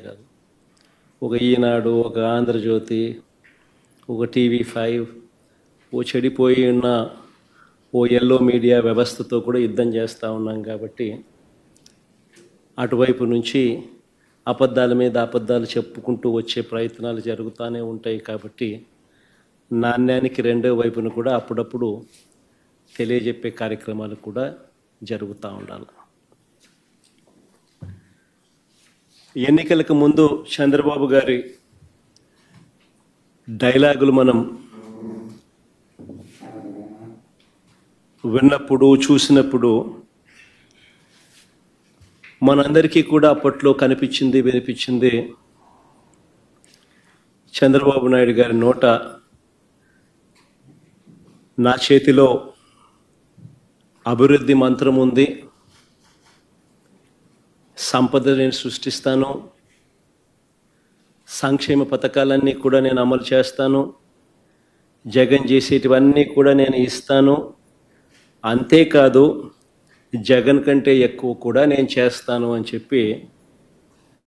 కాదు, ఒక ఈనాడు, ఒక ఆంధ్రజ్యోతి, ఒక TV5, ఓ చెడిపోయి ఉన్న ఓ ఎల్లో మీడియా వ్యవస్థతో కూడా యుద్ధం చేస్తూ ఉన్నాం. కాబట్టి అటువైపు నుంచి అబద్ధాల మీద అబద్ధాలు చెప్పుకుంటూ వచ్చే ప్రయత్నాలు జరుగుతూనే ఉంటాయి. కాబట్టి నాణ్యానికి రెండో వైపును కూడా అప్పుడప్పుడు తెలియజెప్పే కార్యక్రమాలు కూడా జరుగుతూ ఉండాలి. ఎన్నికలకు ముందు చంద్రబాబు గారి డైలాగులు మనం విన్నప్పుడు, చూసినప్పుడు మనందరికీ కూడా అప్పట్లో కనిపించింది, వినిపించింది చంద్రబాబు నాయుడు గారి నోట నా చేతిలో అభివృద్ధి మంత్రం ఉంది, సంపద నేను సృష్టిస్తాను, సంక్షేమ పథకాలన్నీ కూడా నేను అమలు చేస్తాను, జగన్ చేసేటివన్నీ కూడా నేను ఇస్తాను, అంతేకాదు జగన్ కంటే ఎక్కువ కూడా నేను చేస్తాను అని చెప్పి